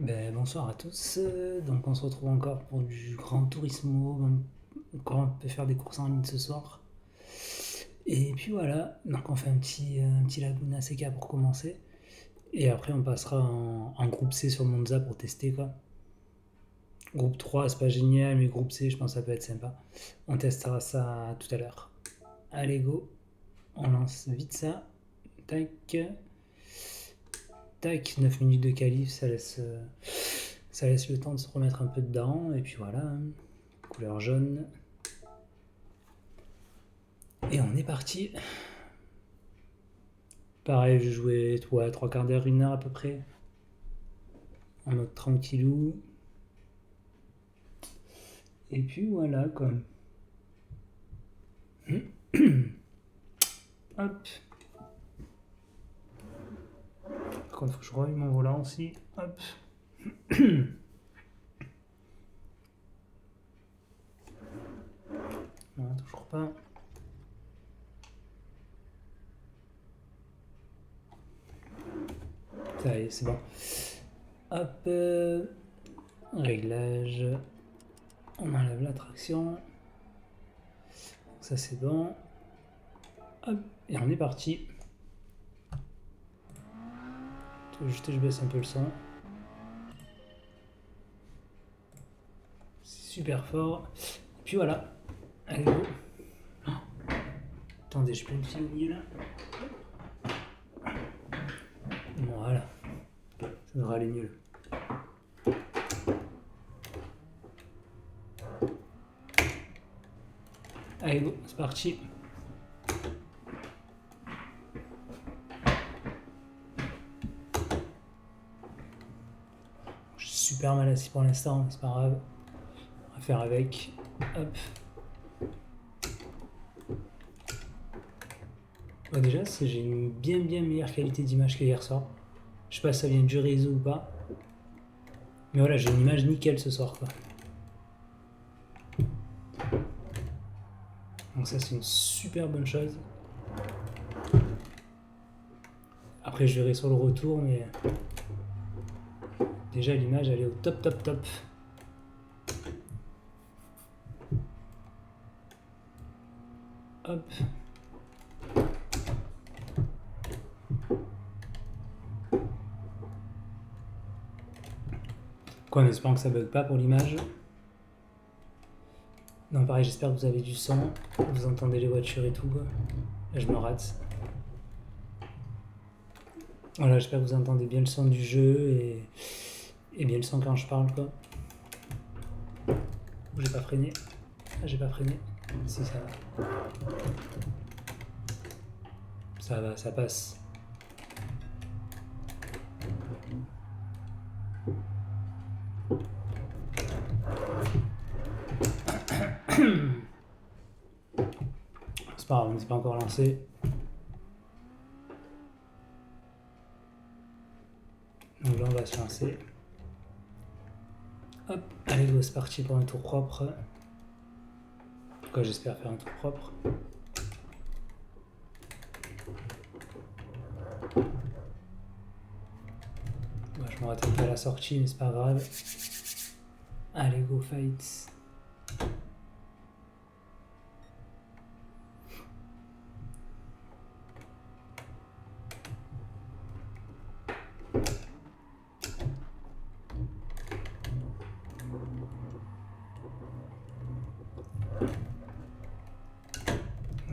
Bonsoir à tous. Donc on se retrouve encore pour du Gran Turismo. Encore on peut faire des courses en ligne ce soir. Et puis voilà, donc on fait un petit Laguna Seca pour commencer. Et après on passera en groupe C sur Monza pour tester quoi. Groupe 3 c'est pas génial, mais groupe C je pense que ça peut être sympa. On testera ça tout à l'heure. Allez go, on lance vite ça. Tac. Tac, 9 minutes de qualif, ça laisse le temps de se remettre un peu dedans. Et puis voilà, hein. Couleur jaune. Et on est parti. Pareil, je jouais 3 quarts d'heure, 1 heure à peu près. En mode tranquillou. Et puis voilà quoi. Hop. Par contre, faut que je revienne mon volant aussi. Hop. Non, toujours pas. Ça y est, c'est bon. Hop. Réglage. On enlève la traction. Ça c'est bon. Hop. Et on est parti. Juste je baisse un peu le son. C'est super fort. Et puis voilà. Allez go. Attendez, je peux me filmer là. Voilà. Ça devrait aller mieux. Allez go, c'est parti. Je suis super mal assis pour l'instant, c'est pas grave. On va faire avec. Hop. Bon, déjà, j'ai une bien meilleure qualité d'image qu'hier soir. Je sais pas si ça vient du réseau ou pas. Mais voilà, j'ai une image nickel ce soir quoi. Donc ça c'est une super bonne chose. Après je verrai sur le retour, mais déjà l'image elle est au top. Hop. Quoi, en espérant que ça bug pas pour l'image. Non, pareil, j'espère que vous avez du son, vous entendez les voitures et tout quoi. Là je me rate. Voilà, j'espère que vous entendez bien le son du jeu et bien le son quand je parle quoi. J'ai pas freiné. Ah, j'ai pas freiné. Si, ça va. Ça va, ça passe. C'est pas grave, on n'est pas encore lancé. Donc là on va se lancer. Hop, allez go, c'est parti pour un tour propre. En tout cas j'espère faire un tour propre. Bah, je me rate un peu à la sortie mais c'est pas grave. Allez go fights.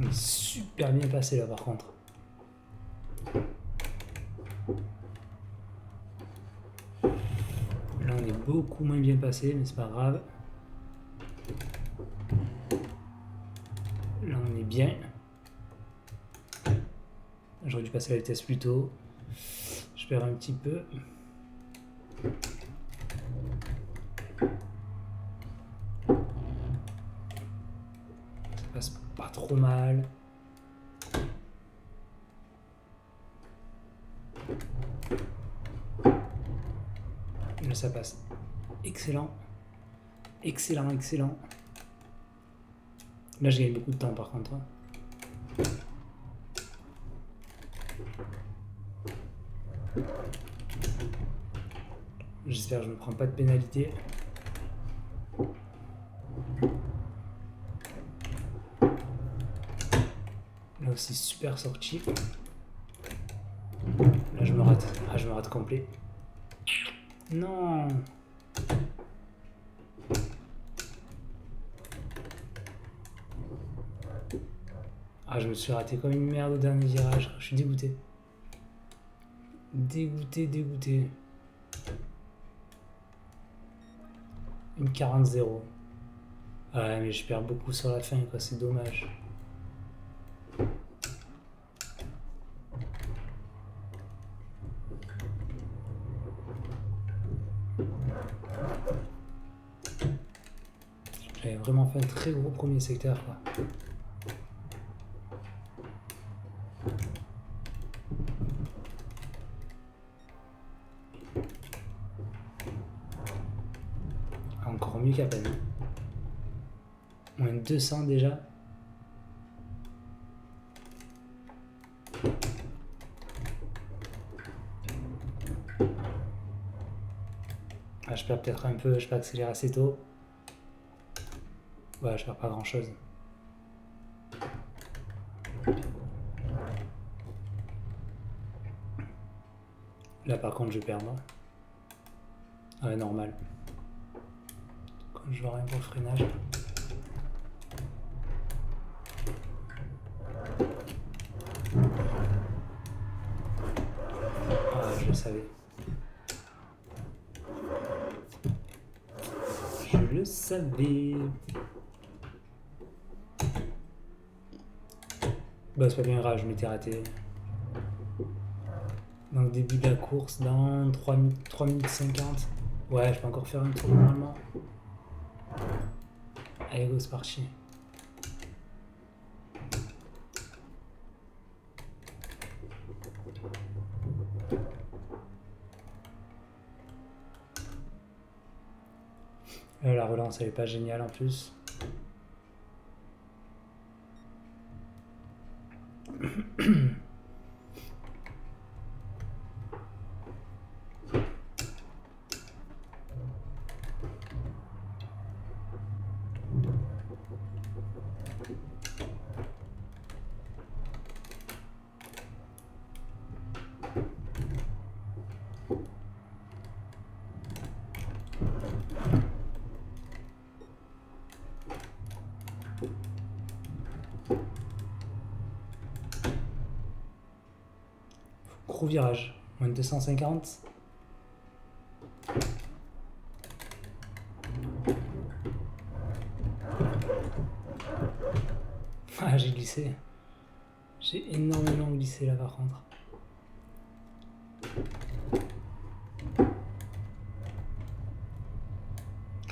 On est super bien passé là par contre. Là on est beaucoup moins bien passé mais c'est pas grave. Là on est bien. J'aurais dû passer la vitesse plus tôt. Je perds un petit peu. Ça passe pas trop mal. Là ça passe. Excellent. Excellent. Là je gagne beaucoup de temps par contre. J'espère que je ne prends pas de pénalité. Là aussi, super sortie. Là, je me rate. Ah, je me rate complet. Non! Ah, je me suis raté comme une merde au dernier virage. Je suis dégoûté. Dégoûté. Une 40-0. Ouais, mais je perds beaucoup sur la fin, quoi. C'est dommage. J'avais vraiment fait un très gros premier secteur, quoi. Encore mieux qu'à peine. Moins de 200 déjà. Ah, je perds peut-être un peu, je peux accélérer assez tôt. Ouais, je perds pas grand chose. Là par contre je perds moi. Ouais, normal. Quand je vois rien pour le freinage. Ah, je le savais. Je le savais. Bah c'est pas bien grave, je m'étais raté. Donc début de la course dans 3 minutes 50. Ouais, je peux encore faire un tour normalement. Allez go, c'est parti. La relance elle est pas géniale en plus. Gros virage, moins de 250. Ah, j'ai glissé. J'ai énormément glissé là par contre.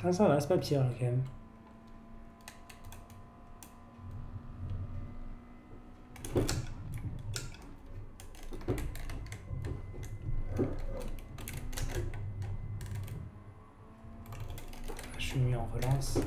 Ah ça va, c'est pas pire là quand même. Je suis mieux en relance.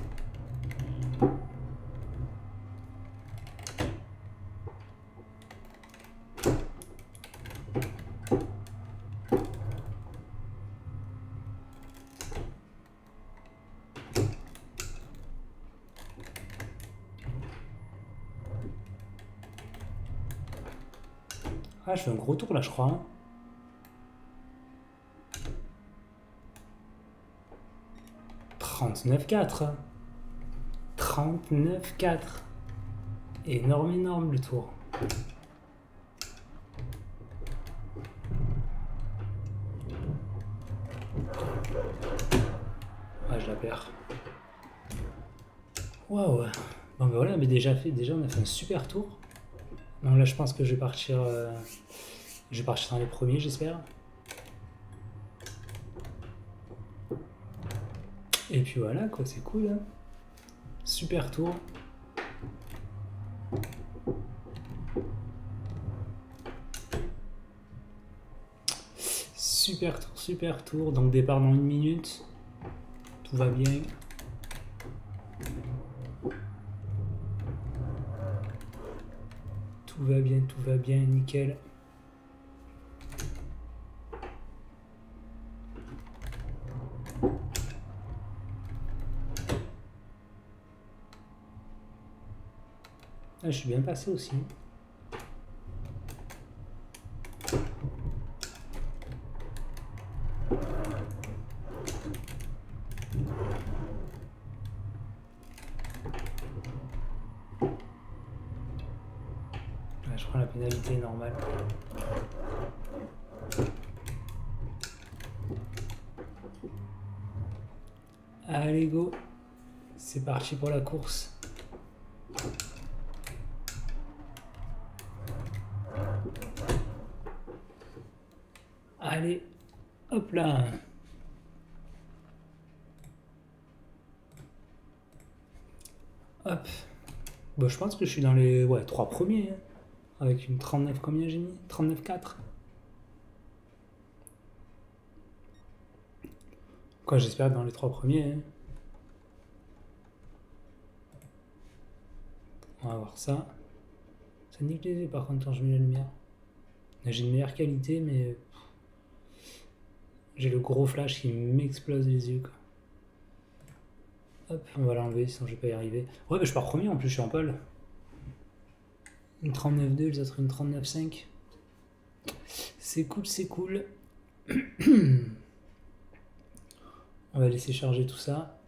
Ah, je fais un gros tour là, je crois. Hein. 39,4. 39,4. Énorme le tour. Ah, je la perds. Waouh. Bon, ben voilà, mais déjà on a fait un super tour. Donc là, je pense que je vais partir dans les premiers, j'espère. Et puis voilà, quoi, c'est cool. Hein. Super tour. Super tour. Donc départ dans 1 minute. Tout va bien. Tout va bien, nickel. Ah, je suis bien passé aussi. Ah, je prends la pénalité normale. Allez, go. C'est parti pour la course. Allez, hop là. Hop. Bon, je pense que je suis dans les 3 premiers. Hein. Avec une 39, combien j'ai mis 39,4. Quoi, j'espère dans les 3 premiers. Hein. On va voir ça. Ça nique les yeux par contre quand je mets la lumière. J'ai une meilleure qualité, mais j'ai le gros flash qui m'explose les yeux. Quoi. Hop, on va l'enlever, sinon je vais pas y arriver. Ouais, bah je pars premier en plus, je suis en pole. Une 39,2, les autres une 39,5. C'est cool, c'est cool. On va laisser charger tout ça.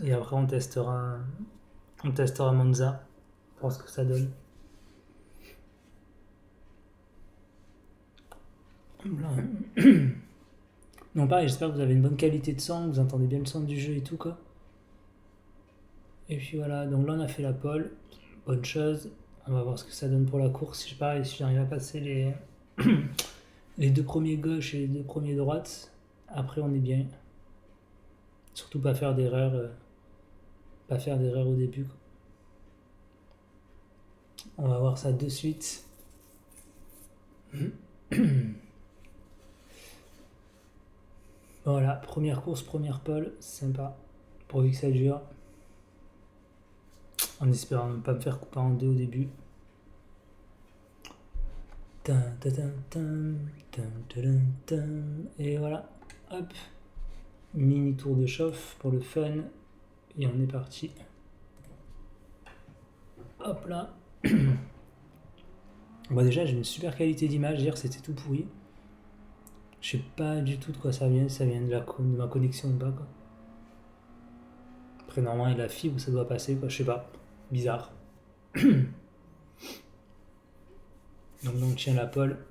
Et après on testera Monza. Pour voir ce que ça donne. Non, pareil, j'espère que vous avez une bonne qualité de son, que vous entendez bien le son du jeu et tout, quoi. Et puis voilà, donc là on a fait la pole. Bonne chose. On va voir ce que ça donne pour la course. Je sais pas si j'arrive à passer les 2 premiers gauche et les 2 premiers droite. Après on est bien. Surtout pas faire d'erreur. Pas faire d'erreur au début, quoi. On va voir ça de suite. Voilà, première course, première pole, sympa. Pourvu que ça dure. En espérant ne pas me faire couper en 2 au début. Et voilà, hop. Mini tour de chauffe pour le fun. Et on est parti. Hop là. Bon, déjà, j'ai une super qualité d'image. Hier, c'était tout pourri. Je sais pas du tout de quoi ça vient. Ça vient de ma connexion ou pas, quoi. Après, normalement, il y a la fibre, ça doit passer, quoi. Je sais pas. Bizarre. Donc, on tient la pole.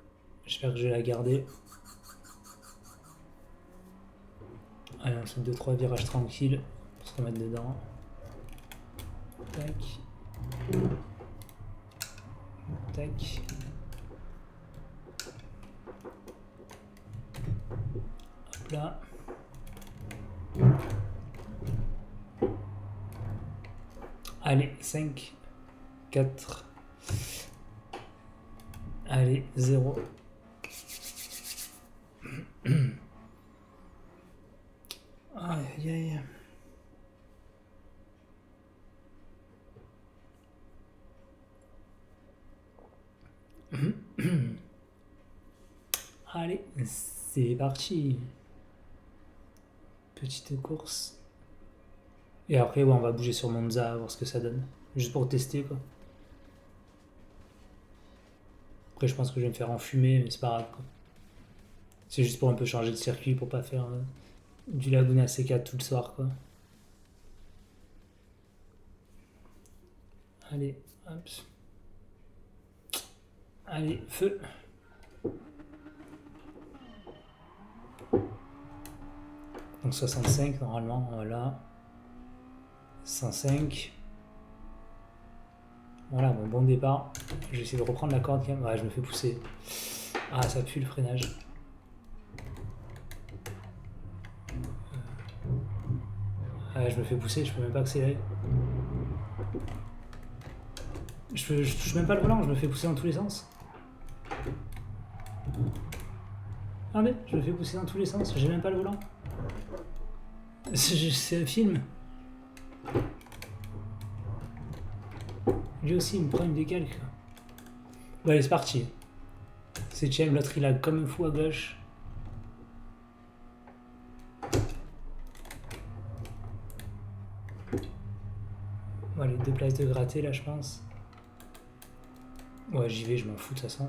J'espère que je vais la garder. Allez, on fait 2-3 virages tranquilles pour se remettre dedans. Tac. Tac. Hop là. Allez, 5, 4. Allez, 0. Aïe, aïe, aïe. Allez, c'est parti. Petite course. Et après, ouais, on va bouger sur Monza, voir ce que ça donne. Juste pour tester, quoi. Après, je pense que je vais me faire enfumer, mais c'est pas grave, quoi. C'est juste pour un peu changer de circuit, pour pas faire du Laguna C4 tout le soir, quoi. Allez, hop. Allez, feu. Donc 65 normalement, voilà. 105. Voilà, bon départ. Je vais essayer de reprendre la corde quand même. Ouais, je me fais pousser. Ah, ça pue le freinage. Ouais, je me fais pousser, je peux même pas accélérer. Je touche même pas le volant, je me fais pousser dans tous les sens. Regardez, je me fais pousser dans tous les sens, j'ai même pas le volant. C'est un film. Lui aussi, il me prend une décalque. Bon, allez, c'est parti. C'est Chem, l'autre il a comme un fou à gauche. Ouais, les 2 places de gratter là, je pense. Ouais, j'y vais, je m'en fous de toute façon.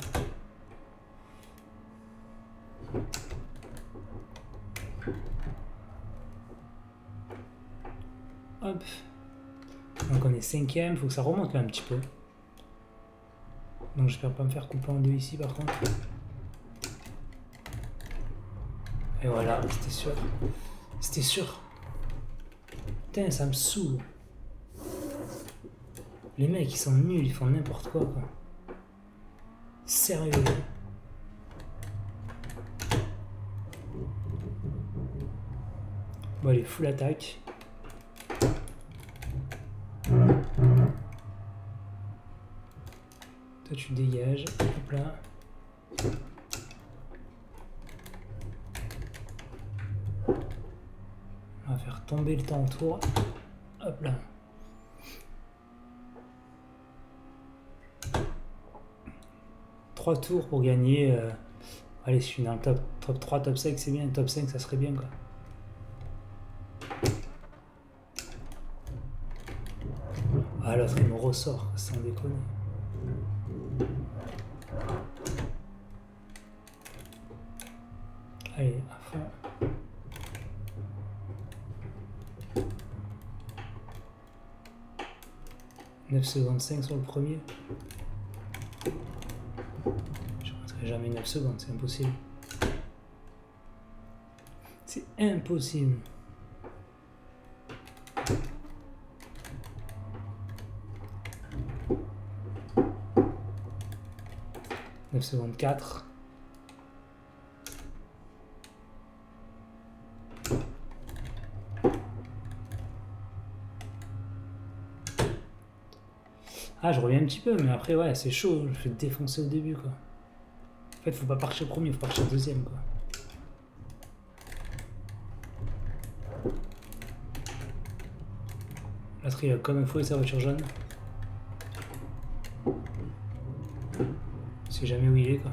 Hop. Donc on est 5ème, faut que ça remonte là un petit peu. Donc j'espère pas me faire couper en deux ici par contre. Et voilà, c'était sûr. C'était sûr. Putain, ça me saoule. Les mecs, ils sont nuls, ils font n'importe quoi. Sérieux. Bon, allez, full attaque. Toi, tu dégages. Hop là. On va faire tomber le temps autour. Hop là. Trois tours pour gagner. Allez, si je suis dans le top 3, top 5, c'est bien. Top 5, ça serait bien, quoi. Ah, l'autre, il me ressort, sans déconner. Allez, à fond. « 9 secondes 5 sur le premier. Je ne rentrerai jamais 9 secondes, c'est impossible. C'est impossible. « 9 secondes 4. Ah, je reviens un petit peu, mais après, ouais, c'est chaud. Je vais te défoncer au début, quoi. En fait, faut pas partir premier, faut partir deuxième, quoi. L'autre, il a comme un fouet sa voiture jaune. Je sais jamais où il est, quoi.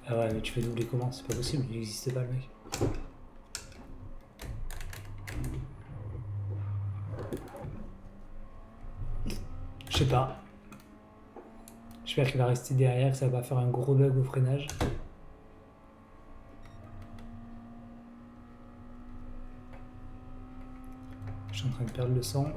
Ah ouais, mais tu fais doubler comment? C'est pas possible, il n'existe pas, le mec. Je sais pas. J'espère qu'il va rester derrière, que ça va pas faire un gros bug au freinage. Je suis en train de perdre le sang.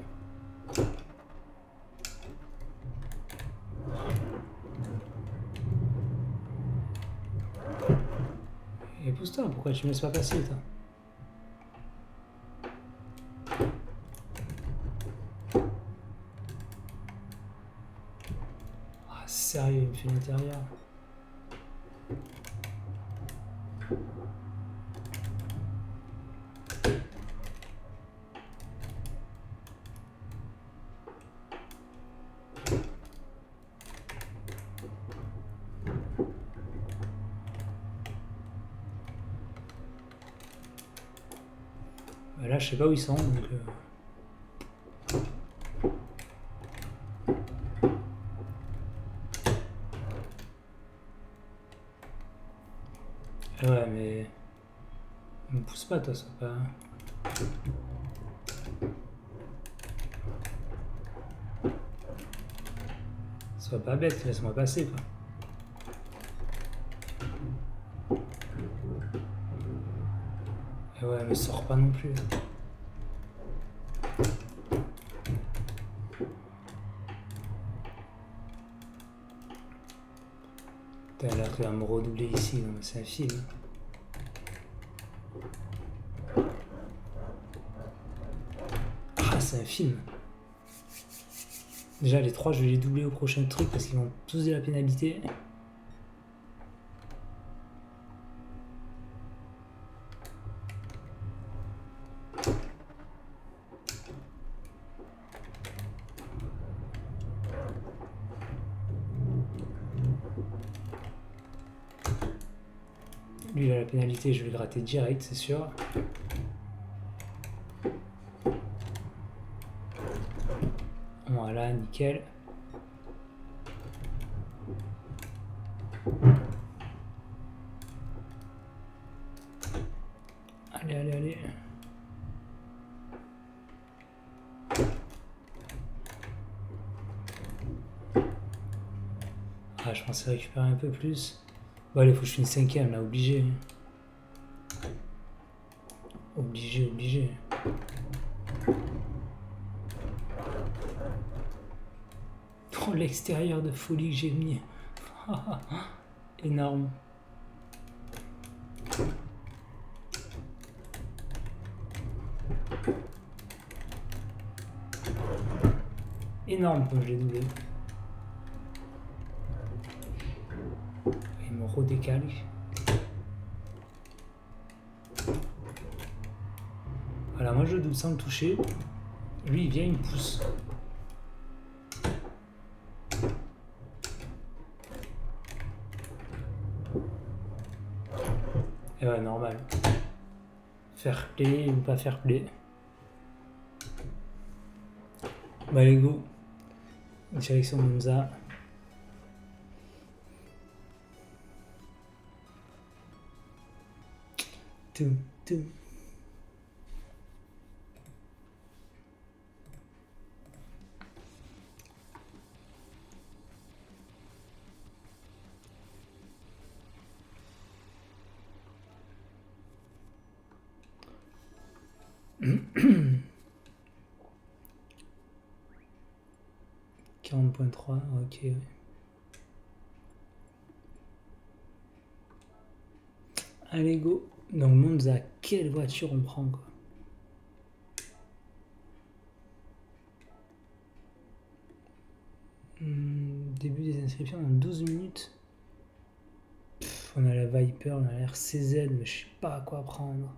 Et pousse-toi, pourquoi tu me laisses pas passer, toi? Ah, sérieux, il me fait l'intérieur. Bah là, je sais pas où ils sont, donc... Ouais, mais... Me pousse pas, toi, ça va pas... Sois pas bête, laisse-moi passer, quoi. Et ouais, mais sors pas non plus. Putain, là, tu vas me redoubler ici, non, mais c'est un film. Ah, c'est un film. Déjà, les 3, je vais les doubler au prochain truc parce qu'ils vont tous de la pénalité. Lui, il a la pénalité, je vais le gratter direct, c'est sûr. Voilà, nickel. Ah, je pensais récupérer un peu plus. Bon, allez, faut que je finisse 5ème là, obligé. Obligé. Oh, l'extérieur de folie que j'ai mis. Énorme. Énorme comme je l'ai doublé. Il me redécale. Voilà, moi je double sans le toucher. Lui il vient, il me pousse. Et ouais, normal. Fair play ou pas fair play. Bah allez go. Direction Monza. Tout. .3, ok. Ouais. Allez go. Donc Monza, quelle voiture on prend quoi. Début des inscriptions dans 12 minutes. On a la Viper, on a la RCZ, mais je sais pas à quoi prendre.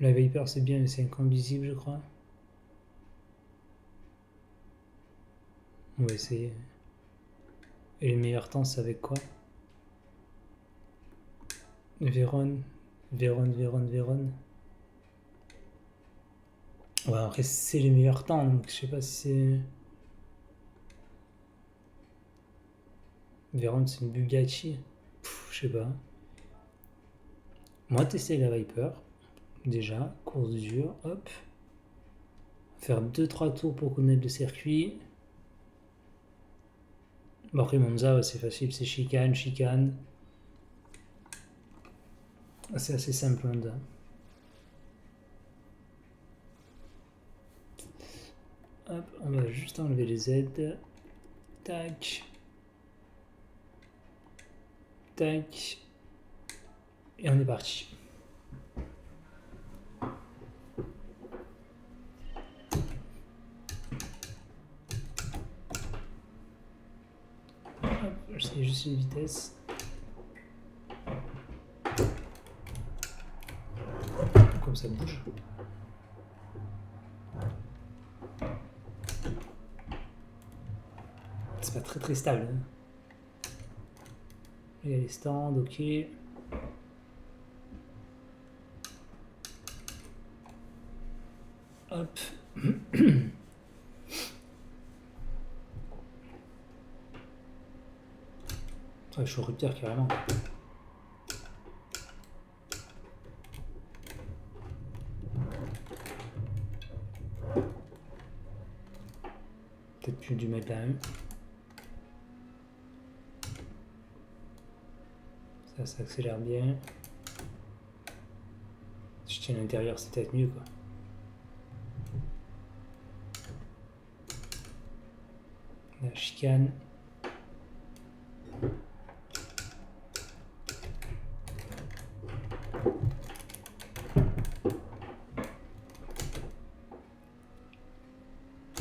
La Viper c'est bien, mais c'est incombisible je crois. On va essayer. Et les meilleurs temps c'est avec quoi? Vérone. Ouais, après c'est les meilleurs temps, donc je sais pas si c'est... Vérone c'est une Bugatti. Je sais pas. On va tester la Viper. Déjà, course dure, hop. Faire 2-3 tours pour connaître le circuit. Bon après Monza ouais, c'est facile, c'est chicane. C'est assez simple Monza. Hop, on va juste enlever les aides. Tac. Tac. Et on est parti. Hop, j'essaie juste une vitesse. Comme ça bouge. C'est pas très stable. Hein. Il y a les stands, ok. Hop. Ouais, je suis au rupteur carrément. Peut-être plus du mettre là. Ça accélère bien. Si je tiens à l'intérieur, c'est peut-être mieux quoi. La chicane.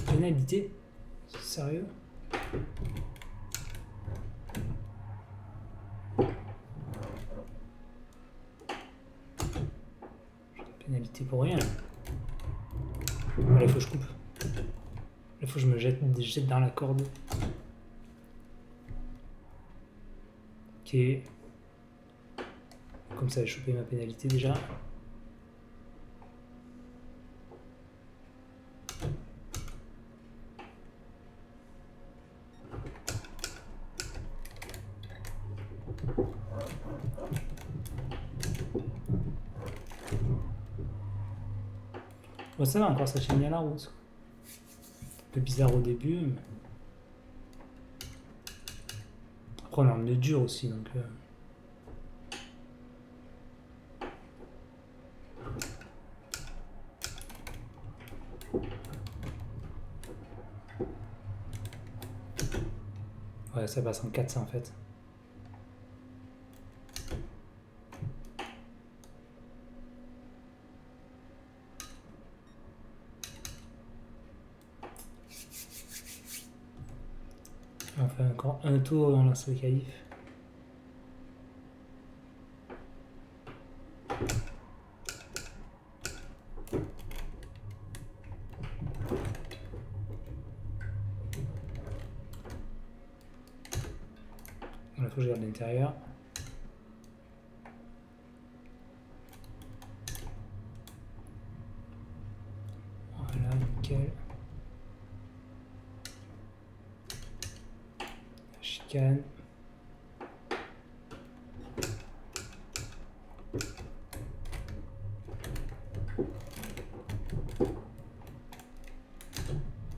Pénalité? Sérieux? Pénalité pour rien. Voilà, il faut que je coupe. Il faut que je me jette dans la corde. Ok. Comme ça, j'ai chopé ma pénalité déjà. Bon, ça va encore, ça tient bien la route. Un peu bizarre au début. Mais... Après, on a de dur aussi, donc... Ouais, ça passe en 4 ça en fait. On fait encore un tour et on lance le calife. Il faut que je garde l'intérieur. Voilà, nickel. Chicane.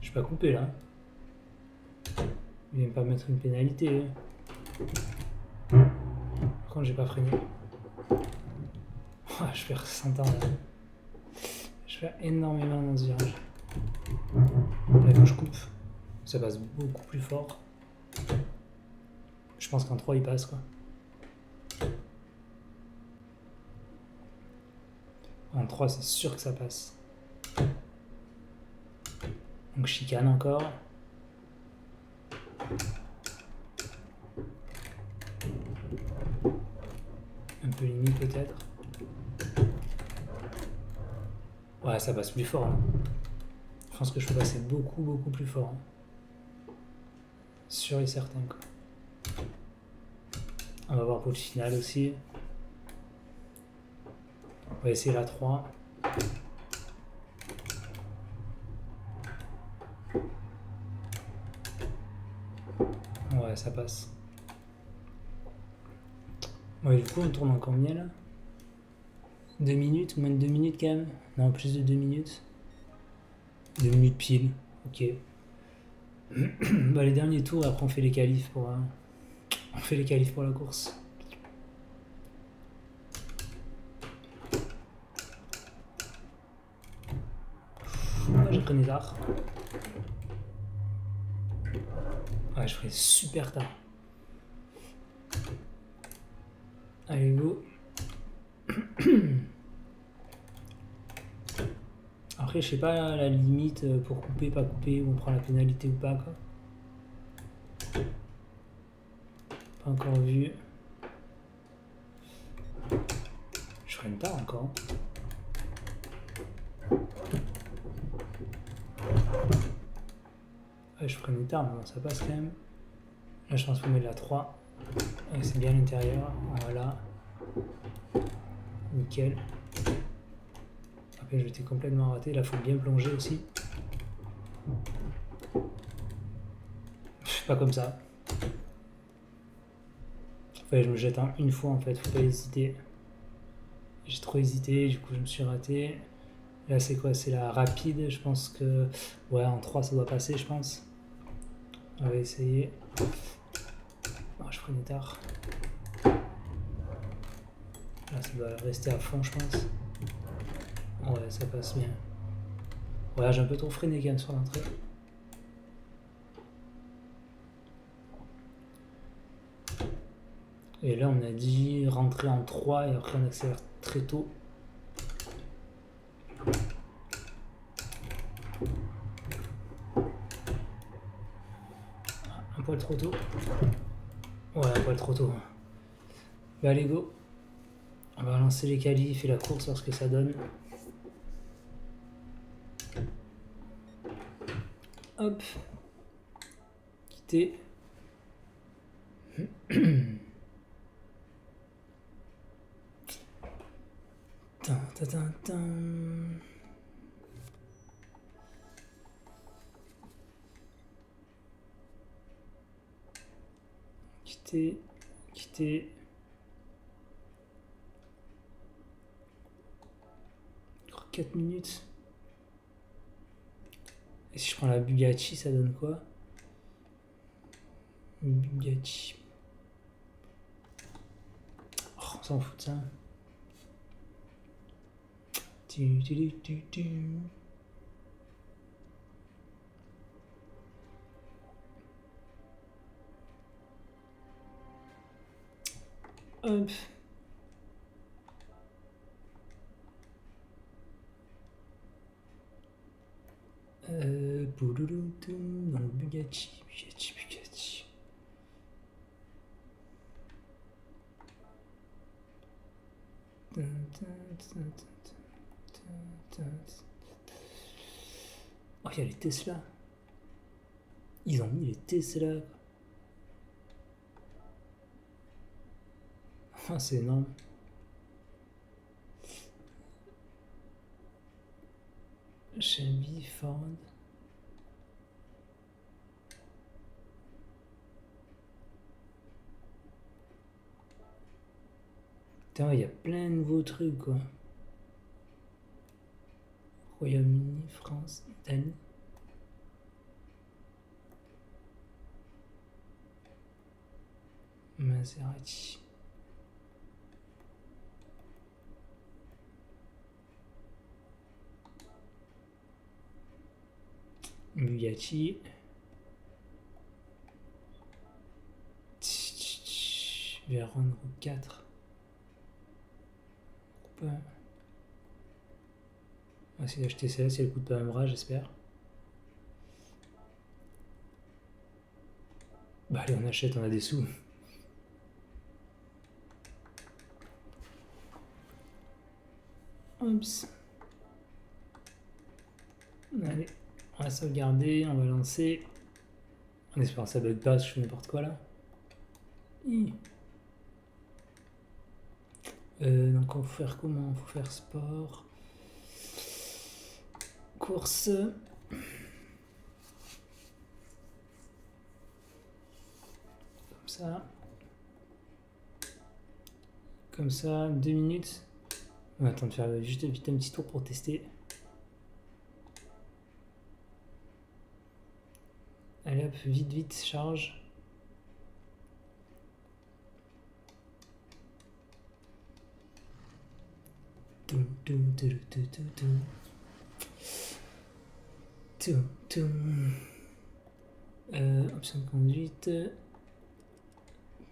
Je suis pas coupé là. Il vient pas mettre une pénalité. Par contre, j'ai pas freiné. Oh, je perds 100 ans là. Je perds énormément dans ce virage. Là, il faut que je coupe. Ça passe beaucoup plus fort. Je pense qu'en 3 il passe quoi. En 3 c'est sûr que ça passe. Donc chicane encore. Un peu limite peut-être. Ouais, ça passe plus fort. Hein. Je pense que je peux passer beaucoup plus fort. Hein. Sûr et certain quoi. On va voir pour le final aussi. On va essayer la 3. Ouais, ça passe. Ouais, du coup, on tourne en combien là? 2 minutes, moins de 2 minutes quand même. Non, plus de 2 minutes. 2 minutes pile, ok. Bah, les derniers tours, après on fait les qualifs pour, on fait les qualifs pour la course. Moi j'ai pris tard. Ouais, je ferai super tard. Allez, go. Après, je sais pas la limite pour couper, pas couper, où on prend la pénalité ou pas, quoi. Pas encore vu. Je freine tard encore. Ouais, je freine tard, mais bon, ça passe quand même. Là, je pense qu'on met de la 3. C'est bien à l'intérieur. Voilà. Nickel. Après, je t'ai complètement raté. Là, il faut bien plonger aussi. Pas comme ça. Enfin, je me jette en une fois en fait, faut pas hésiter. J'ai trop hésité, du coup je me suis raté. Là c'est quoi? C'est la rapide, je pense que... Ouais, en 3 ça doit passer je pense. On va essayer. Oh, je prenais tard. Là ça doit rester à fond je pense. Ouais, ça passe bien. Ouais, j'ai un peu trop freiné quand même sur l'entrée. Et là on a dit rentrer en 3 et après on accélère très tôt. Un poil trop tôt. Ouais, un poil trop tôt. Bah allez go. On va lancer les qualifs et la course parce que ça donne. Hop. Quitter. Quitter. Quitter. Encore 4 minutes. Et si je prends la Bugatti, ça donne quoi? Bugatti. On s'en fout de ça. Hop. Donc Bugatti. Oh, il y a les Tesla. Ils ont mis les Tesla. Oh, c'est énorme. Shelby, Ford. Putain, il y a plein de nouveaux trucs, quoi. Royaume-Uni, France, Italie. Maserati. Bugatti. Veyron Groupe 4. On va essayer d'acheter celle-là si elle coûte pas un bras, j'espère. Bah allez, on achète, on a des sous. Oups. Allez, on va sauvegarder, on va lancer. En espérant que ça bug pas, je fais n'importe quoi là. Donc on va faire comment? Il faut faire sport. Course. Comme ça. Comme ça, 2 minutes. On va attendre de faire juste vite un petit tour pour tester. Allez hop, vite, charge. Option de conduite.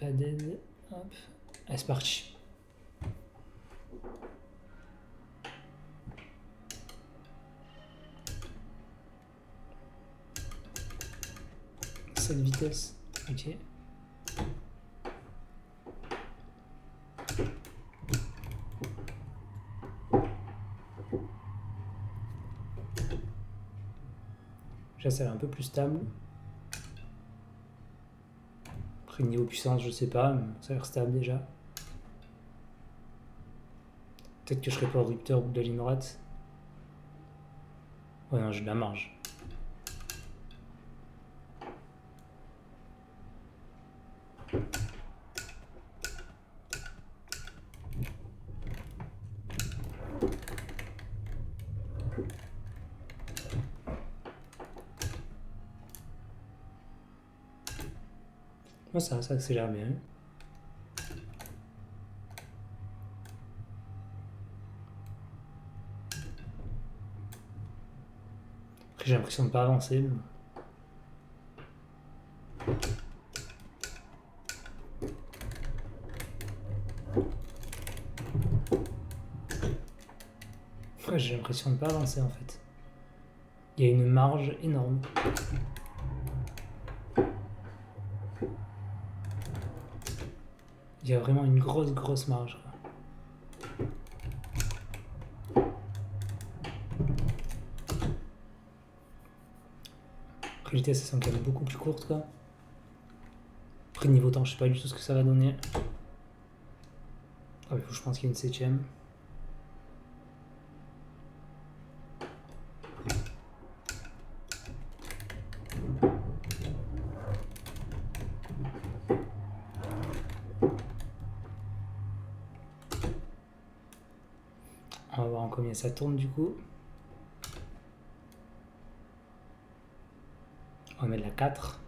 Pas d'aide. Hop. Allez, c'est parti. Cette vitesse. Ok. Là, ça a l'air un peu plus stable. Après, niveau puissance, je sais pas, mais ça a l'air stable déjà. Peut-être que je serai pas le rupteur au bout de la ligne droite. Ouais, non, j'ai de la marge. Moi, ça accélère bien. Après, j'ai l'impression de pas avancer. Ouais, j'ai l'impression de pas avancer en fait. Il y a une marge énorme. Il y a vraiment une grosse marge. Après, les vitesses, elles sont quand même beaucoup plus courtes, quoi. Après, niveau temps, je sais pas du tout ce que ça va donner. Ah, je pense qu'il y a une 7ème. On va voir en combien ça tourne du coup. On va mettre la 4.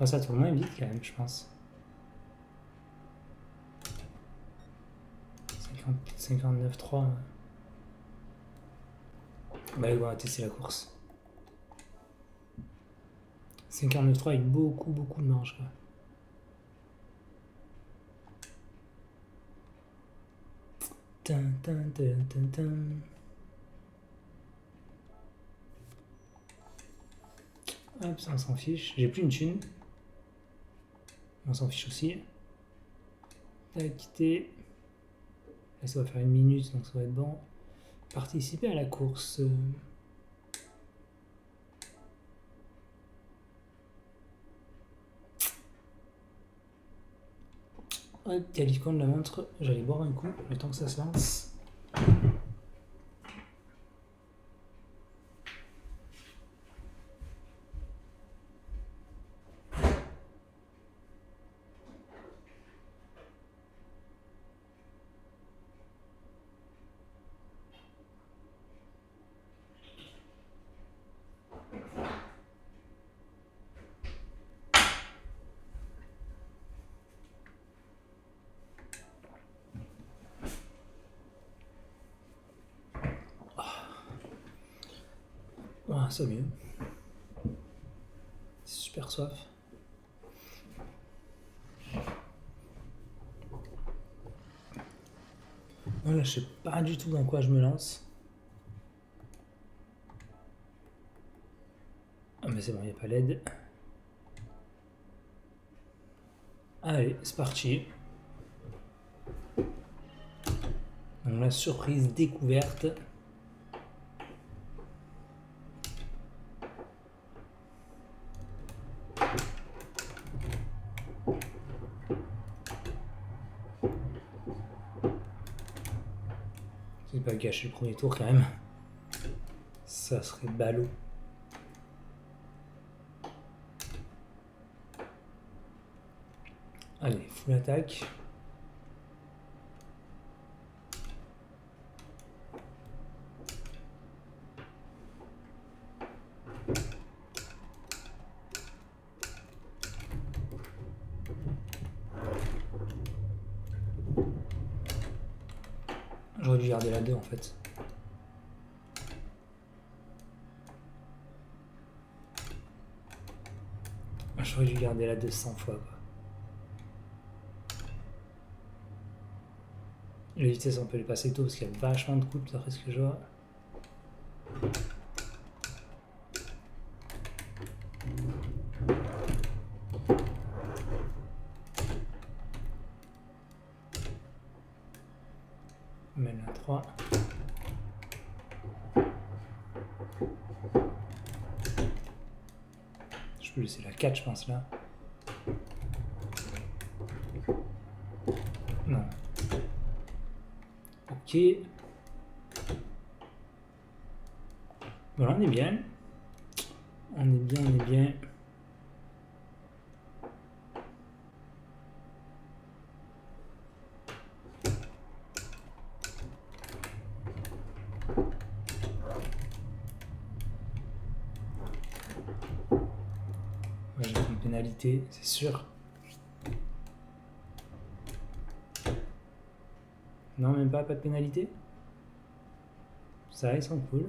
Oh, ça tourne moins vite quand même, je pense. 59,3. Bah, on va tester la course. 59,3 avec beaucoup de marge, quoi. Hop, ça on s'en fiche. J'ai plus une thune. On s'en fiche aussi. Tac, quitter. Là, ça va faire 1 minute, donc ça va être bon. Participer à la course. Hop, qualifiant de la montre. J'allais boire un coup, le temps que ça se lance. Ah, c'est mieux. C'est super soif. Là, je sais pas du tout dans quoi je me lance. Ah, mais c'est bon, il n'y a pas l'aide. Allez, c'est parti. Donc la surprise découverte. C'est pas gâcher le premier tour quand même. Ça serait ballot. Allez, full attaque. J'aurais dû garder la 2 en fait. J'aurais dû garder la 2 100 fois, quoi. Les vitesses, on peut les passer tôt parce qu'il y a vachement de coups d'après ce que je vois. On mène la 3. Je peux laisser la 4, je pense, là. Non. Ok. Voilà, on est bien. On est bien, on est bien. Ouais, j'ai une pénalité, c'est sûr. Non, même pas de pénalité. Ça, ils sont cool.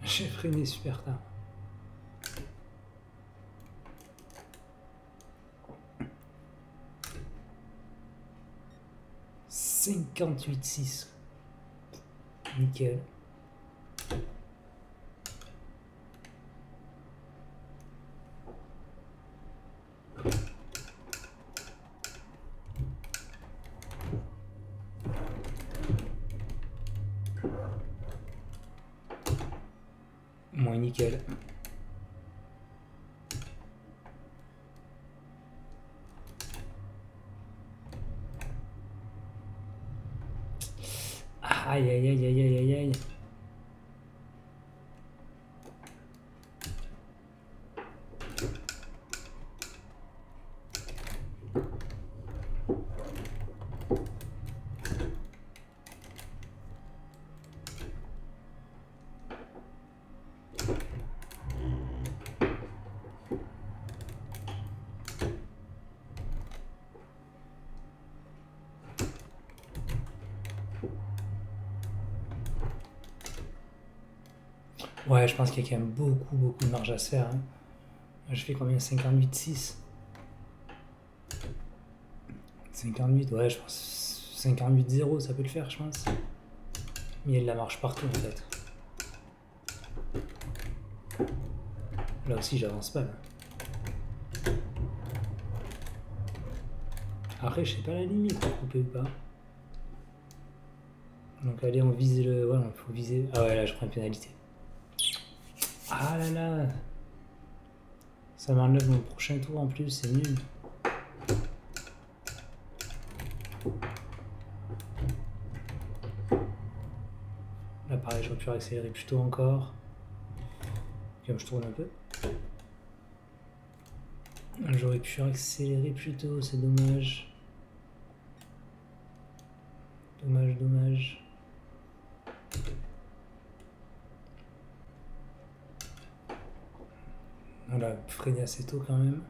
J'ai freiné super tard. « 58,6. Nickel. Moins nickel. Aïe aïe aïe aïe aïe aïe aïe. Ouais, je pense qu'il y a quand même beaucoup de marge à se faire. Hein. Je fais combien? 58,6. 58, ouais, je pense 58,0, ça peut le faire, je pense. Mais il y a de la marge partout, en fait. Là aussi, j'avance pas, là. Après, je sais pas la limite pour couper ou pas. Donc, allez, on vise le... Ouais, il faut viser... Ah ouais, là, je prends une pénalité. Ah là là. Ça m'enlève mon prochain tour en plus, c'est nul. Là, pareil, j'aurais pu accélérer plus tôt encore. Comme je tourne un peu. J'aurais pu accélérer plus tôt, c'est dommage. Dommage. On l'a freiné assez tôt quand même.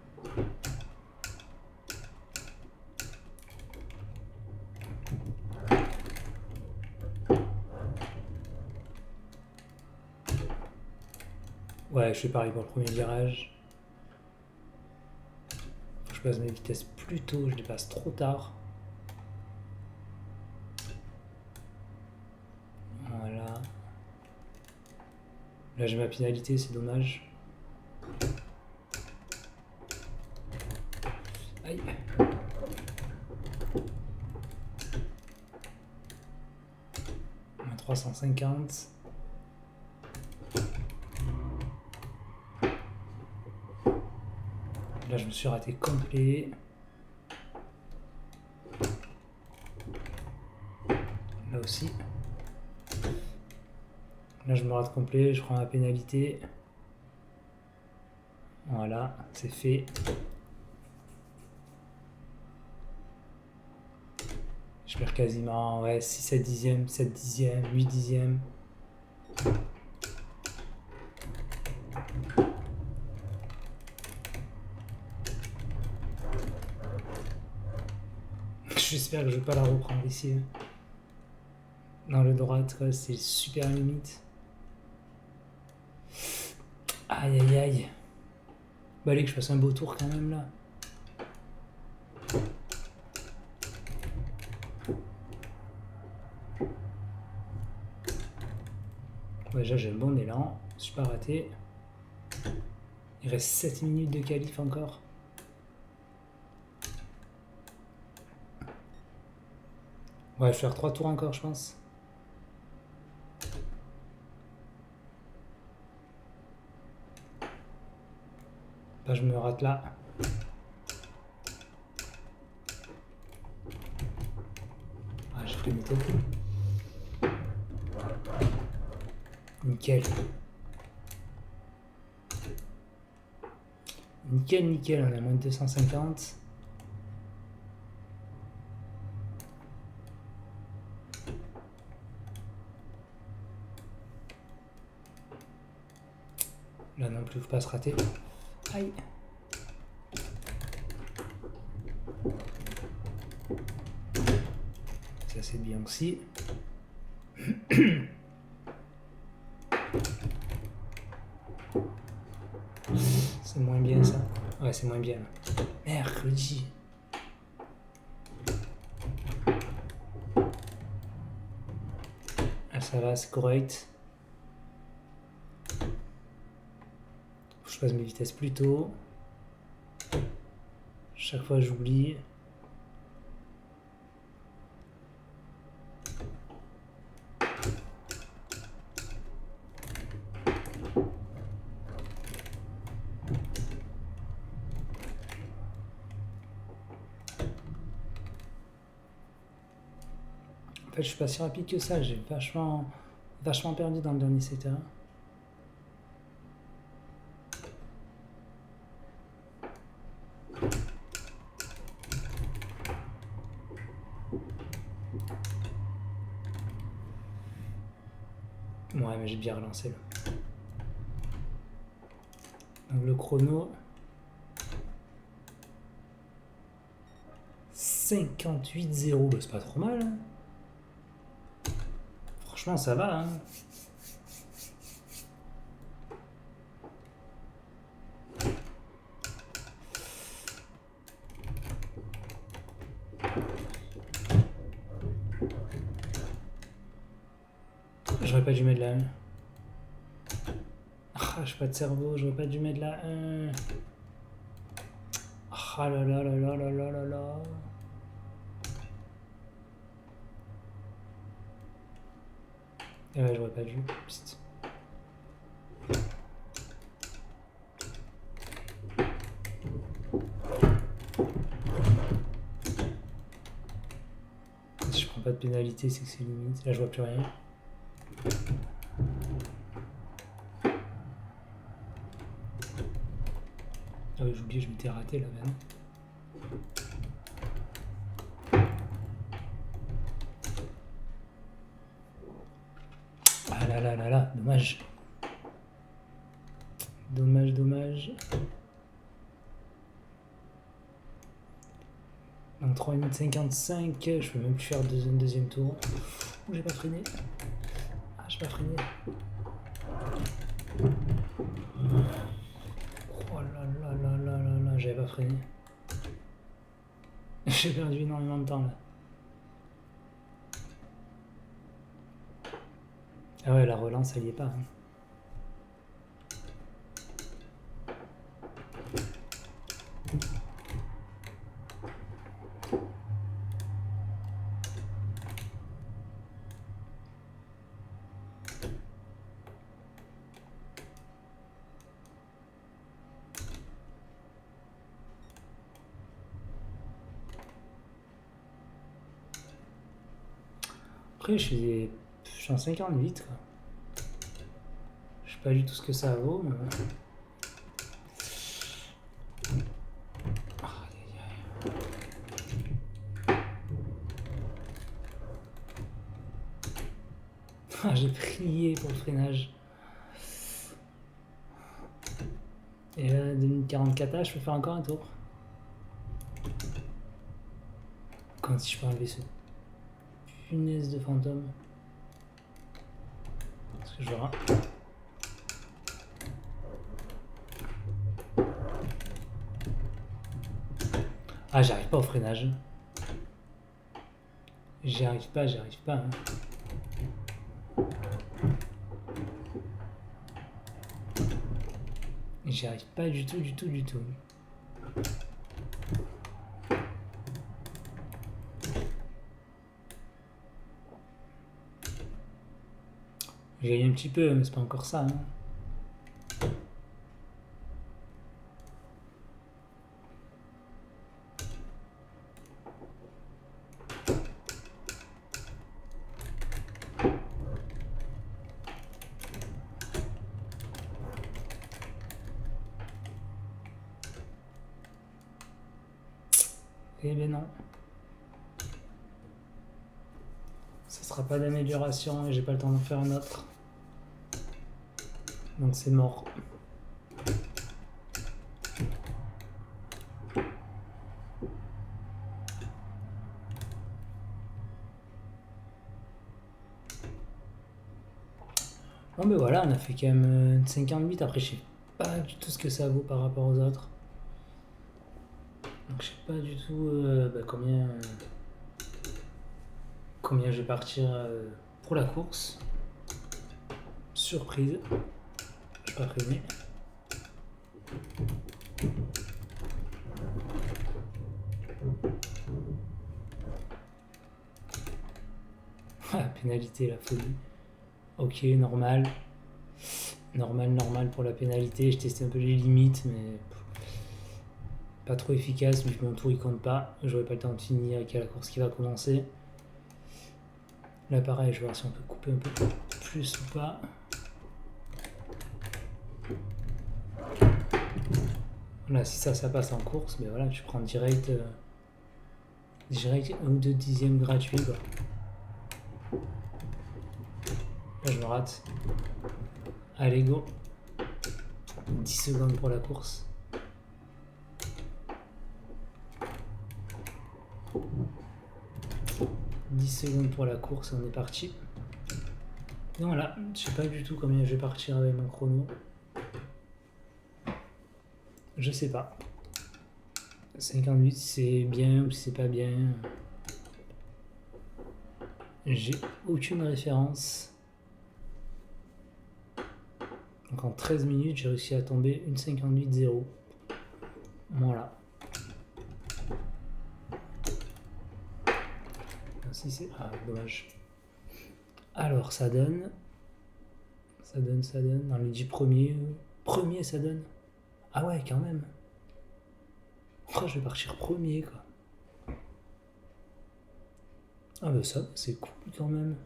Ouais, je fais pareil pour le premier virage. Faut que je passe mes vitesses plus tôt, je les passe trop tard. Voilà. Là j'ai ma pénalité, c'est dommage. Aïe. On a 350. Là je me suis raté complet. Là aussi. Là je me rate complet, je prends ma pénalité. Voilà, c'est fait. Je perds quasiment 6-7 dixièmes, 7 dixièmes, 8 dixièmes. J'espère que je vais pas la reprendre ici. Dans le droite, c'est super limite. Aïe. Bah allez que je fasse un beau tour quand même là. Ouais, déjà j'ai un bon élan, je suis pas raté. Il reste 7 minutes de qualif encore. Ouais, je vais faire 3 tours encore je pense. Là je me rate là. Ah, j'ai fait mytho. Nickel. Nickel, on a moins de 250. Là non plus, faut pas se rater. Aïe. Ça c'est bien aussi. C'est moins bien ça. Ouais, c'est moins bien. Mercredi. Ah, ça va, c'est correct. Faut que je passe mes vitesses plus tôt. Chaque fois j'oublie. En fait, je suis pas si rapide que ça. J'ai vachement perdu dans le dernier secteur. Ouais, mais j'ai bien relancé là. Donc le chrono 58,0, bah, c'est pas trop mal. Hein. Franchement, ça va. Hein. J'aurais pas dû mettre la 1. Ah, j'ai pas de cerveau, j'aurais pas dû mettre la 1. Ah là là là là là là là là. Et ouais, j'aurais pas dû. Psst. Si je prends pas de pénalité, c'est que c'est limite. Là, je vois plus rien. Ah oui, j'ai oublié, je m'étais raté là même. Ah là là là là, dommage. Dommage, dommage. Donc 3 minutes 55, je peux même plus faire deuxième tour. J'ai pas freiné. Ah, j'ai pas freiné. Oh là là là là là là, j'avais pas freiné. J'ai perdu énormément de temps là. Ah ouais, la relance, elle y est pas. Hein. Après, je suis en 58 quoi. Je sais pas du tout ce que ça vaut, mais... Ah, j'ai prié pour le freinage. Et là, 2044, je peux faire encore un tour. Quand si je peux enlever ce punaise de fantôme. Parce que je verrai. Ah, j'arrive pas au freinage. J'y arrive pas, hein. J'y arrive pas du tout, du tout, du tout. J'ai gagné un petit peu, mais c'est pas encore ça. Hein. Eh ben non. Ça sera pas d'amélioration et j'ai pas le temps d'en faire un autre. Donc c'est mort. Bon ben voilà, on a fait quand même 58. Après, je sais pas du tout ce que ça vaut par rapport aux autres. Donc je sais pas du tout combien je vais partir pour la course. Surprise. Je suis pas prévenu. Ah, pénalité, la folie. Ok, normal. Normal pour la pénalité. Je testais un peu les limites, mais pas trop efficace, vu que mon tour il compte pas. J'aurai pas le temps de finir avec la course qui va commencer. Là, pareil, je vais voir si on peut couper un peu plus ou pas. Là, si ça passe en course, mais voilà, tu prends direct 1 ou 2 dixièmes gratuits, quoi. Là, je me rate. Allez, go. 10 secondes pour la course. « 10 secondes pour la course, on est parti. » Donc voilà, je sais pas du tout combien je vais partir avec mon chrono. Je sais pas. 58, c'est bien ou c'est pas bien. J'ai aucune référence. Donc en 13 minutes, j'ai réussi à tomber une 58-0. Voilà. Si c'est... Ah, dommage. Alors, ça donne... Ça donne... Dans les 10 premiers... Premier, ça donne... Ah ouais, quand même. Oh, je vais partir premier, quoi. Ah bah ça, c'est cool, quand même.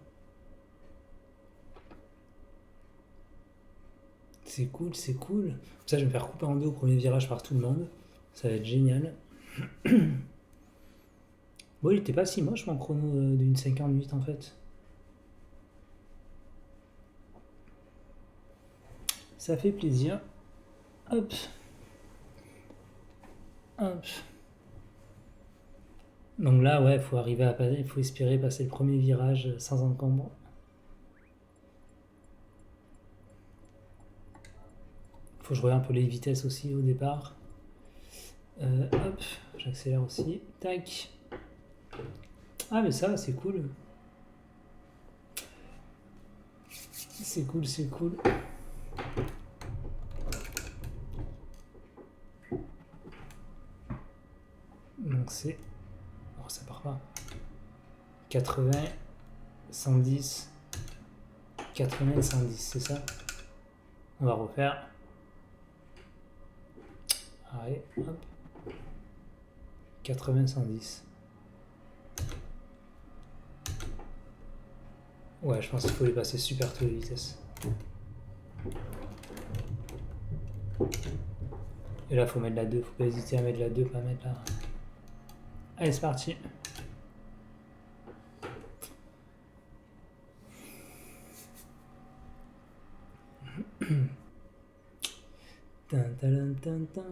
C'est cool, c'est cool. Comme ça, je vais me faire couper en deux au premier virage par tout le monde. Ça va être génial. Bon, il était pas si moche, mon chrono d'une 58, en fait. Ça fait plaisir. Hop. Hop. Donc là, ouais, faut arriver à passer, il faut espérer passer le premier virage sans encombre. Faut que je regarde un peu les vitesses aussi au départ. Hop, j'accélère aussi. Tac. Ah, mais ça, c'est cool. C'est cool, c'est cool. Donc c'est... Oh, ça part pas. 80, 110, 80, 110, c'est ça? On va refaire. Allez, hop. 80, 110. Ouais, je pense qu'il faut les passer super tôt les vitesses. Et là, faut mettre la 2. Faut pas hésiter à mettre la 2, pas mettre la... Allez, c'est parti. Tin, tin, tin, tin.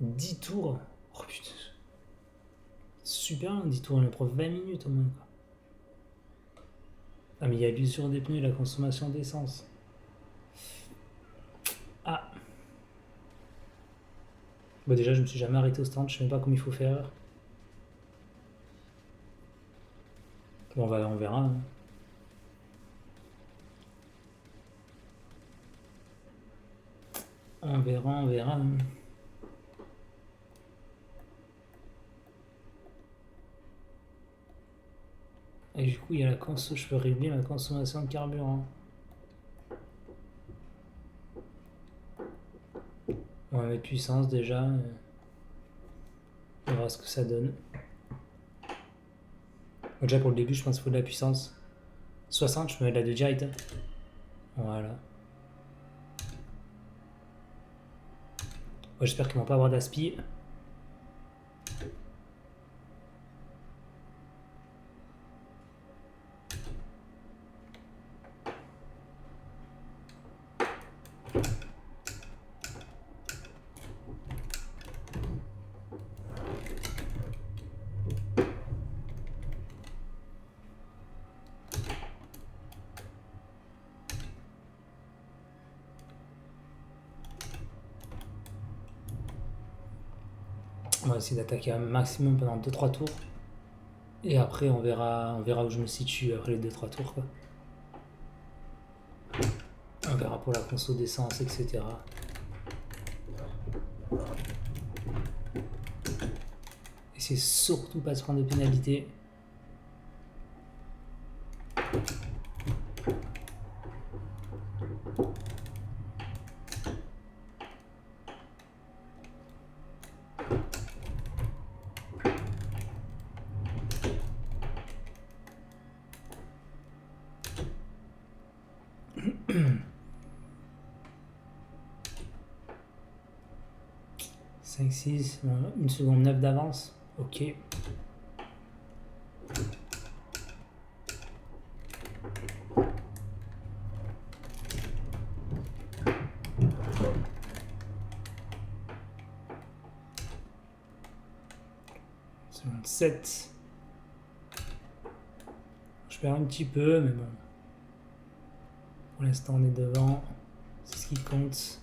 10 tours. Oh putain. Super long, 10 tours. On le prend 20 minutes au moins, quoi. Ah, mais il y a l'usure des pneus et la consommation d'essence. Ah. Bon, déjà, je me suis jamais arrêté au stand. Je sais même pas comment il faut faire. Bon, on verra. Hein. On verra, on verra. Hein. Et du coup, il y a la je peux régler ma consommation de carburant. On va mettre puissance déjà. On verra ce que ça donne. Bon, déjà pour le début, je pense qu'il faut de la puissance. 60, je peux mettre la 2 direct. Voilà. Bon, j'espère qu'ils vont pas avoir d'aspi. On va essayer d'attaquer un maximum pendant 2-3 tours. Et après, on verra où je me situe après les 2-3 tours. Quoi. On verra pour la conso d'essence, etc. Et c'est surtout pas de prendre de pénalité. Cinq, 6, 1 seconde 9 d'avance. Ok. Seconde 7. Je perds un petit peu, mais bon. Pour l'instant, on est devant. C'est ce qui compte.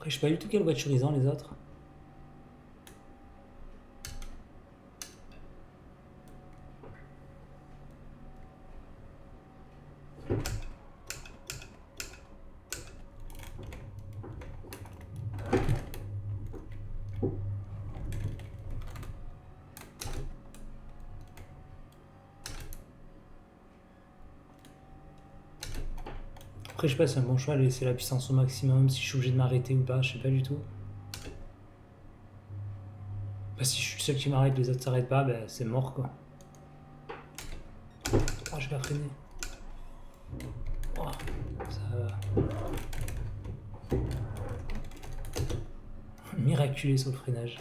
Après, je sais pas du tout quelle voiture ils ont, les autres. Après, je sais pas si c'est un bon choix, laisser la puissance au maximum, si je suis obligé de m'arrêter ou pas, je sais pas du tout. Bah, si je suis le seul qui m'arrête, les autres s'arrêtent pas, bah, c'est mort quoi. Ah, je vais freiner. Oh, ça va. Miraculé sur le freinage.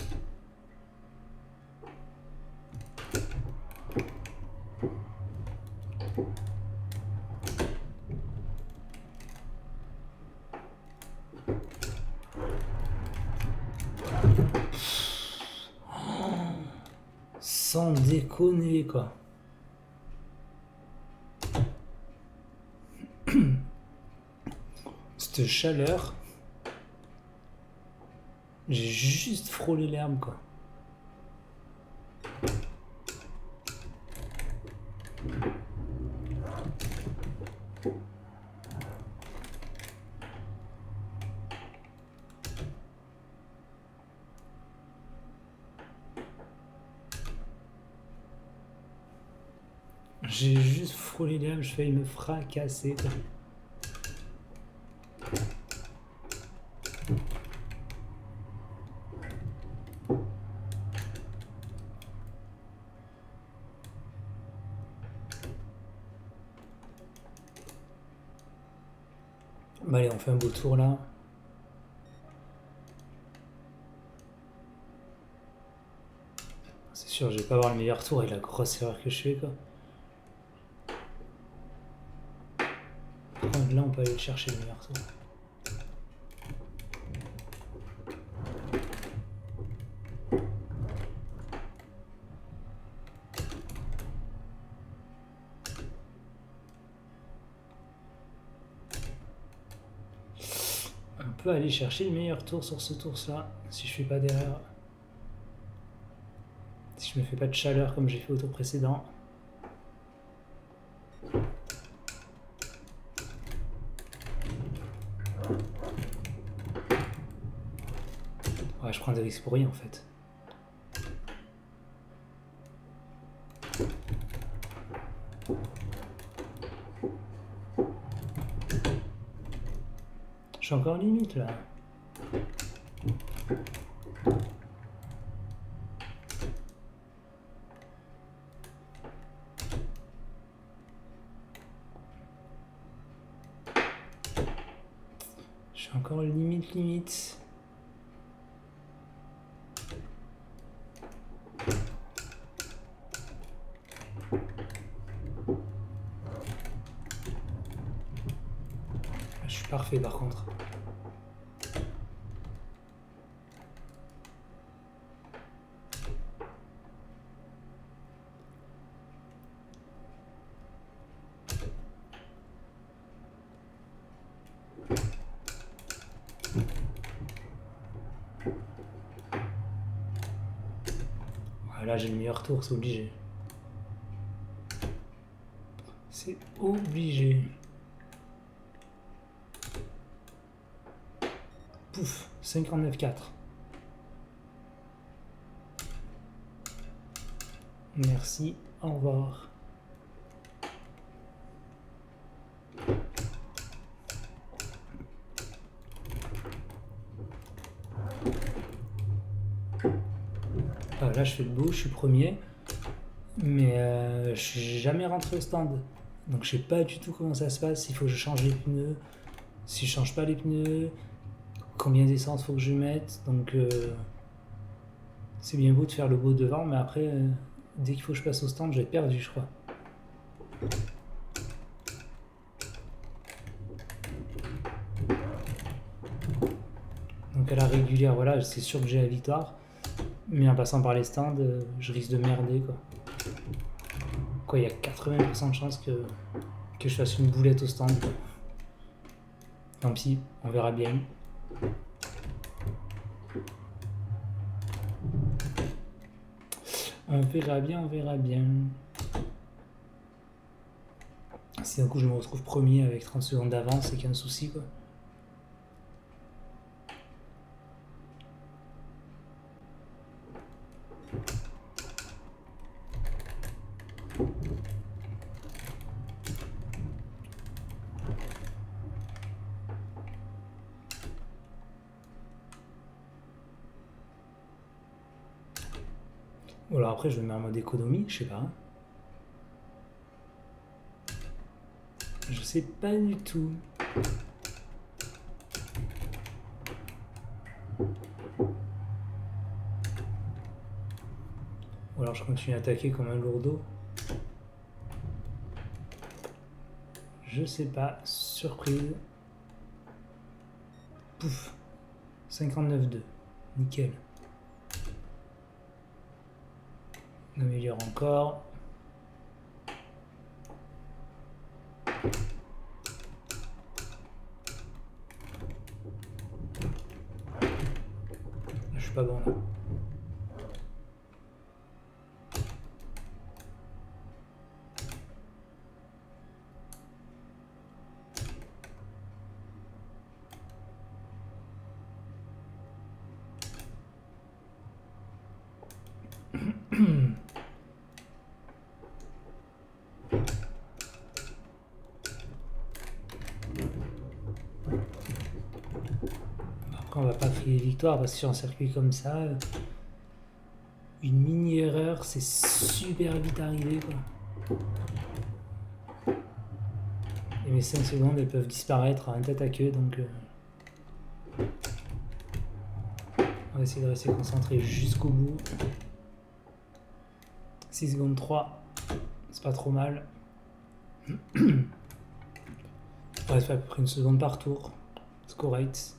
Sans déconner quoi. Cette chaleur, j'ai juste frôlé l'herbe quoi. J'ai juste frôlé l'herbe, je failli me fracasser quoi. Bah allez, on fait un beau tour là. C'est sûr, je vais pas avoir le meilleur tour et la grosse erreur que je fais quoi. Par contre, là, on peut aller chercher le meilleur tour. On peut aller chercher le meilleur tour sur ce tour-là, si je fais pas d'erreur. Si je me fais pas de chaleur comme j'ai fait au tour précédent. Ouais, je prends des risques pour rien en fait. Je suis encore limite là. Je suis encore limite. Je suis parfait par contre. Là j'ai le meilleur tour, c'est obligé. C'est obligé. Pouf, 59,4. Merci, au revoir. Là je fais le beau, je suis premier, mais je suis jamais rentré au stand, donc je sais pas du tout comment ça se passe. Il faut que je change les pneus, si je change pas les pneus, combien d'essence faut que je mette, donc c'est bien beau de faire le beau devant, mais après dès qu'il faut que je passe au stand, je vais être perdu je crois. Donc à la régulière, voilà, c'est sûr que j'ai la victoire. Mais en passant par les stands, je risque de merder quoi. Il y a 80% de chances que je fasse une boulette au stand quoi. Tant pis, on verra bien. On verra bien, on verra bien. Si d'un coup je me retrouve premier avec 30 secondes d'avance, c'est qu'un souci quoi. Ou alors après je me mets en mode économie, je sais pas. Je sais pas du tout. Ou alors je continue à attaquer comme un lourdeau. Je sais pas. Surprise. Pouf. 59,2. Nickel. On améliore encore. Je suis pas bon là. Après on va pas crier victoire parce que sur un circuit comme ça, une mini erreur c'est super vite arrivé quoi. Et mes 5 secondes elles peuvent disparaître à un tête à queue donc on va essayer de rester concentré jusqu'au bout. 6 secondes 3, c'est pas trop mal. On va faire à peu près une seconde par tour, c'est correct.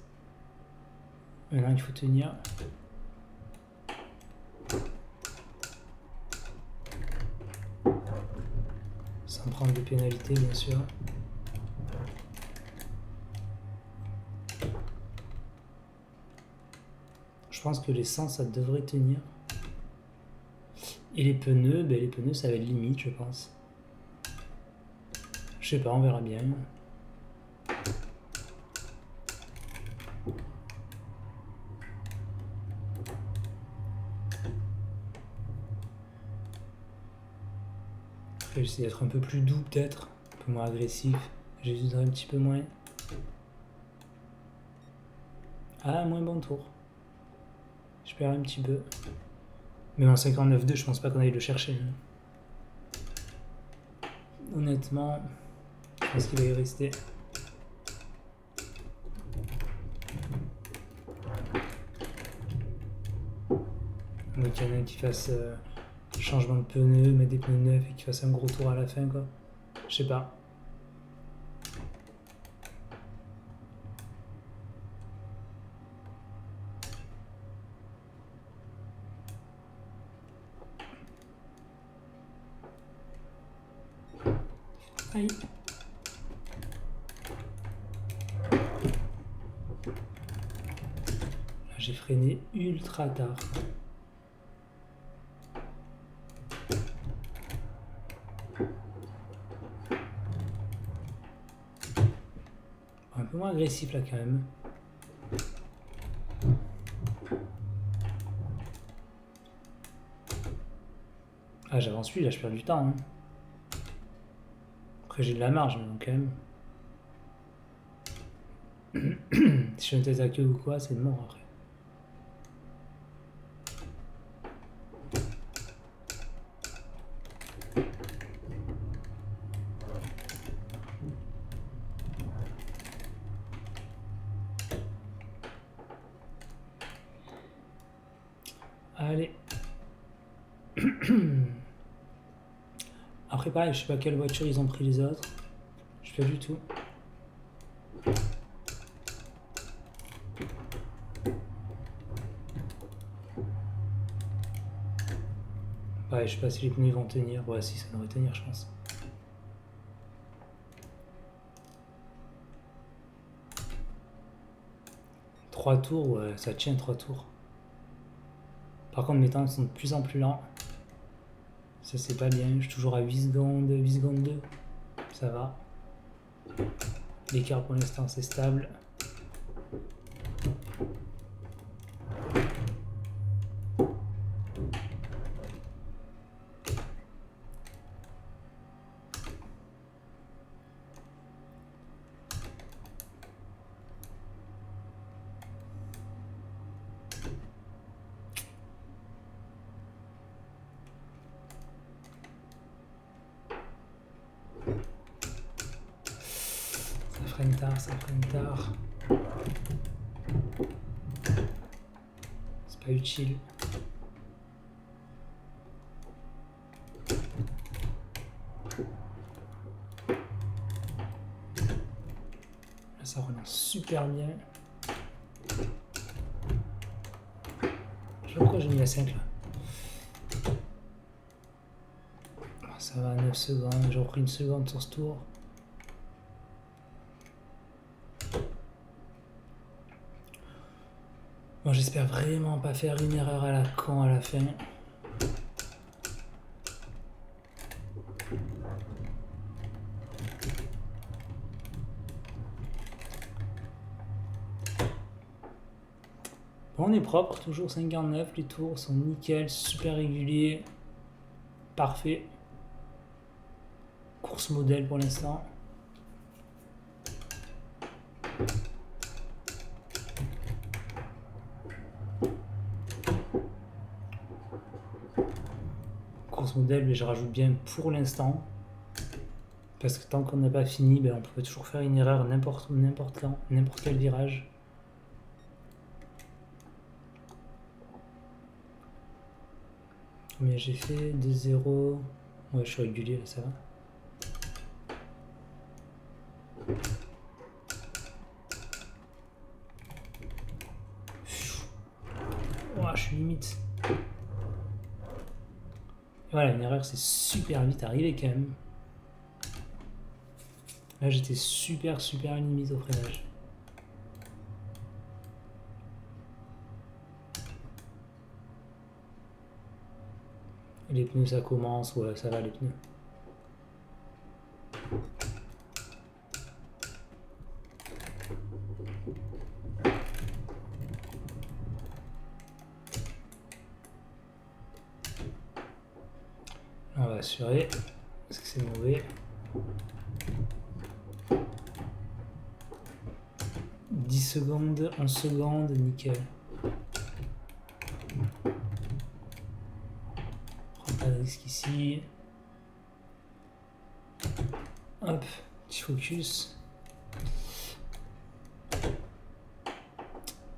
Maintenant il faut tenir. Sans prendre de pénalité bien sûr. Je pense que l'essence ça devrait tenir. Et les pneus, ben les pneus ça va être limite je pense. Je sais pas, on verra bien. Après j'essaie d'être un peu plus doux peut-être, un peu moins agressif. J'hésiterai un petit peu moins. Ah, moins bon tour. Je perds un petit peu. Mais en 59,2, je pense pas qu'on aille le chercher. Honnêtement, je pense qu'il va y rester. Donc il y en a un qui fasse changement de pneus, mettre des pneus neufs et qui fasse un gros tour à la fin quoi. Je sais pas. Aïe. J'ai freiné ultra tard. Un peu moins agressif là quand même. Ah j'avance plus là, je perds du temps. Hein. Après j'ai de la marge mais donc quand même. Si je fais une tête à queue ou quoi, c'est mort après. Allez. Après pareil, je sais pas quelle voiture ils ont pris les autres. Je sais pas du tout. Ouais, je sais pas si les pneus vont tenir. Ouais, si, ça devrait tenir, je pense. Trois tours, ouais, ça tient 3 tours. Par contre, mes temps sont de plus en plus lents. Ça c'est pas bien, je suis toujours à 8 secondes 2. Ça va. L'écart pour l'instant c'est stable. Ça freine tard. C'est pas utile. Là, ça relance super bien. Je sais pas pourquoi j'ai mis la 5 là. Ça va, 9 secondes. J'ai repris une seconde sur ce tour. Bon, j'espère vraiment pas faire une erreur à la con à la fin. Bon, on est propre, toujours 59, les tours sont nickel, super réguliers, parfait. Course modèle pour l'instant. Course modèle, mais je rajoute bien pour l'instant. Parce que tant qu'on n'a pas fini, ben on peut toujours faire une erreur n'importe quand, n'importe quel virage. Mais j'ai fait 2-0. Ouais, je suis régulier là, ça va. Oh, je suis limite. Voilà, une erreur, c'est super vite arrivé quand même. Là, j'étais super limite au freinage. Les pneus, ça commence. Ouais, ça va, les pneus. On va assurer. Parce que c'est mauvais. 10 secondes, 11 secondes, nickel. Prends pas de risque ici. Hop, petit focus.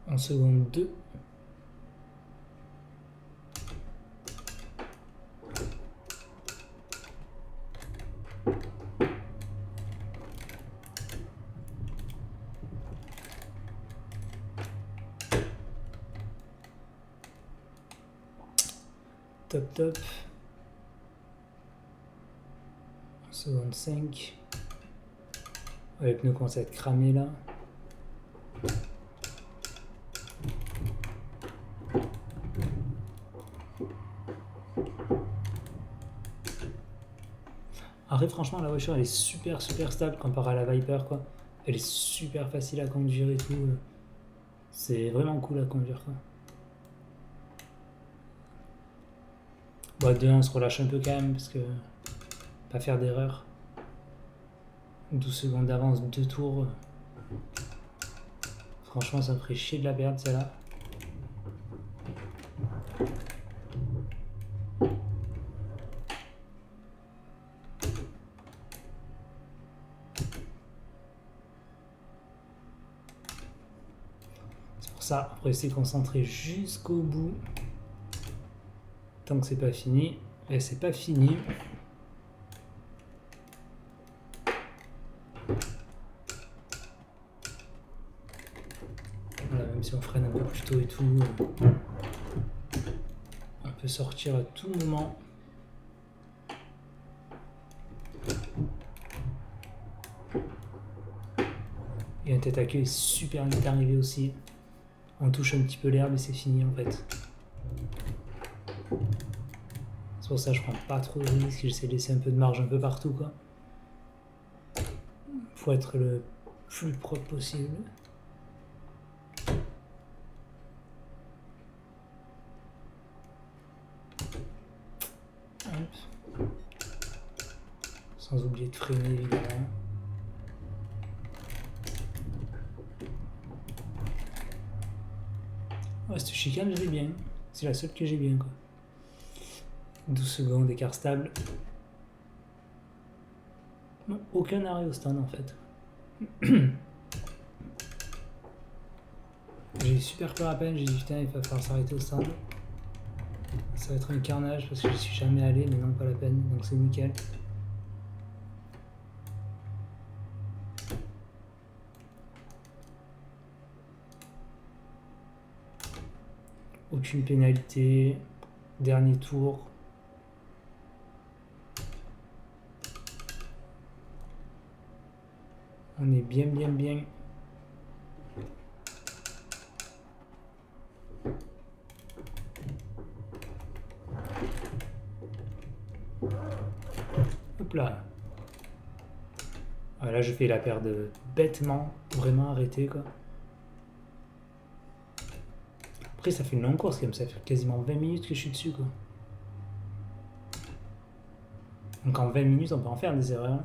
11 secondes 2. Top. 1 seconde 5. Ouais, les pneus commencent à être cramés là. Après, franchement, la voiture elle est super stable comparé à la Viper quoi. Elle est super facile à conduire et tout. C'est vraiment cool à conduire quoi. Bon, 2-1, on se relâche un peu quand même parce que pas faire d'erreur. 12 secondes d'avance, 2 tours. Franchement, ça me ferait chier de la perdre celle-là. C'est pour ça, après rester concentré jusqu'au bout. Tant que c'est pas fini. Et c'est pas fini. Voilà, même si on freine un peu plus tôt et tout, on peut sortir à tout moment. Et un tête à queue est super vite arrivé aussi. On touche un petit peu l'herbe et c'est fini en fait. C'est pour ça que je prends pas trop de risques, j'essaie de laisser un peu de marge un peu partout, quoi. Faut être le plus propre possible. Hop. Sans oublier de freiner, évidemment. Ouais, cette chicane, je l'ai bien. C'est la seule que j'ai bien, quoi. 12 secondes d'écart stable. Non, aucun arrêt au stand, en fait. J'ai eu super peur à peine, j'ai dit putain, il va falloir s'arrêter au stand. Ça va être un carnage parce que je suis jamais allé, mais non, pas la peine, donc c'est nickel. Aucune pénalité. Dernier tour. On est bien, bien, bien. Hop là. Voilà, je fais la paire de bêtement, vraiment arrêté, quoi. Après, ça fait une longue course, quand même. Ça fait quasiment 20 minutes que je suis dessus, quoi. Donc en 20 minutes, on peut en faire des erreurs.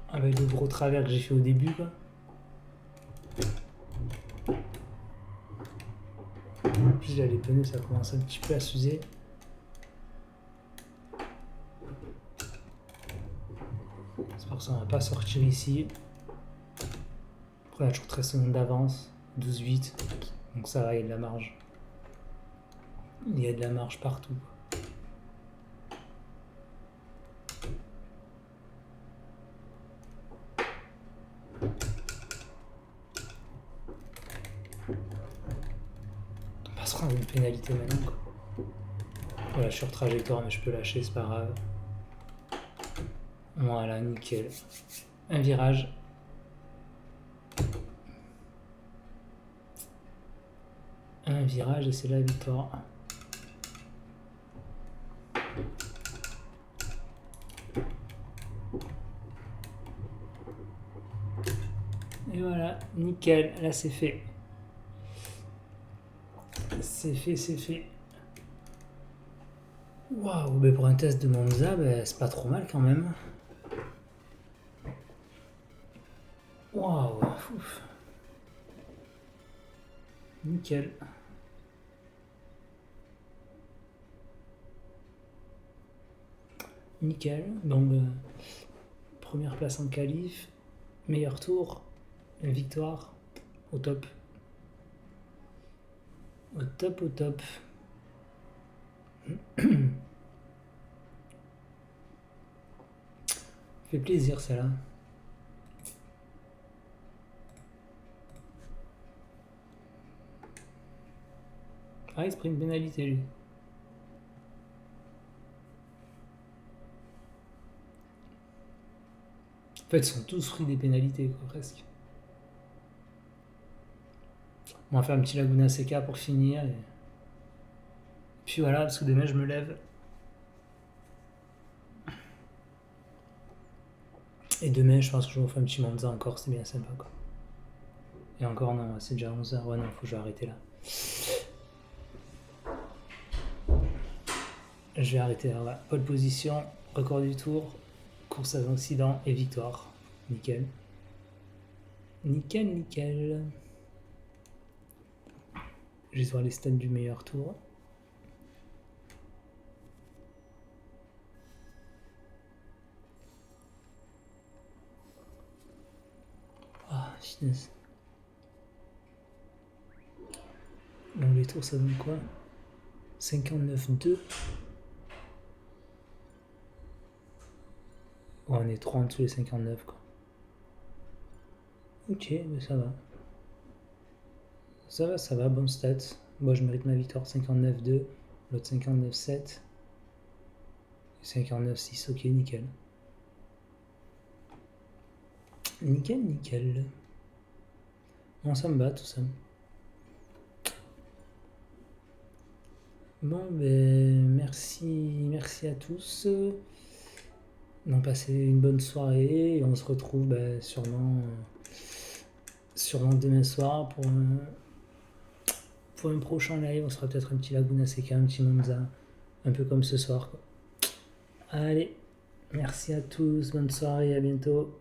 Avec le gros travers que j'ai fait au début, quoi. En plus, là, les pneus, ça commence un petit peu à s'user. C'est pour ça qu'on va pas sortir ici. Après, on a toujours 13 secondes d'avance. 12-8. Donc ça va, il y a de la marge. Il y a de la marge partout. On va se prendre une pénalité maintenant, quoi. Voilà, je suis hors trajectoire, mais je peux lâcher, c'est pas grave. Voilà, nickel. Un virage. Un virage et c'est la victoire. Et voilà, nickel, là c'est fait. C'est fait, c'est fait. Waouh, mais pour un test de Monza, c'est pas trop mal quand même. Waouh, ouf. Nickel. Nickel. Donc, première place en qualif, meilleur tour, une victoire, au top. Au top, au top. Fait plaisir celle-là. Ah, il se prend une pénalité lui. En fait, ils sont tous fruits des pénalités, quoi, presque. On va faire un petit Laguna Seca pour finir. Et puis voilà, parce que demain je me lève. Et demain, je pense que je vais vous faire un petit Monza encore, c'est bien sympa, quoi. Et encore, non, c'est déjà 11h. Ouais, non, faut que je vais arrêter là. Je vais arrêter là, voilà. Pole position, record du tour, course à accident et victoire. Nickel. Nickel, nickel. Je vais voir les stats du meilleur tour. Ah, finesse. Donc les tours, ça donne quoi? 59,2. Ouais, on est 3 en dessous les 59, quoi. Ok, mais ça va. Ça va, bonne stat. Moi, je mérite ma victoire, 59,2. L'autre 59,7. 59,6, ok, nickel. Nickel, nickel. Bon, ça me va tout ça. Bon, ben, merci à tous. Donc, passez une bonne soirée et on se retrouve sûrement demain soir pour un prochain live. On sera peut-être un petit Laguna Seca, un petit Monza, un peu comme ce soir, quoi. Allez, merci à tous, bonne soirée, à bientôt.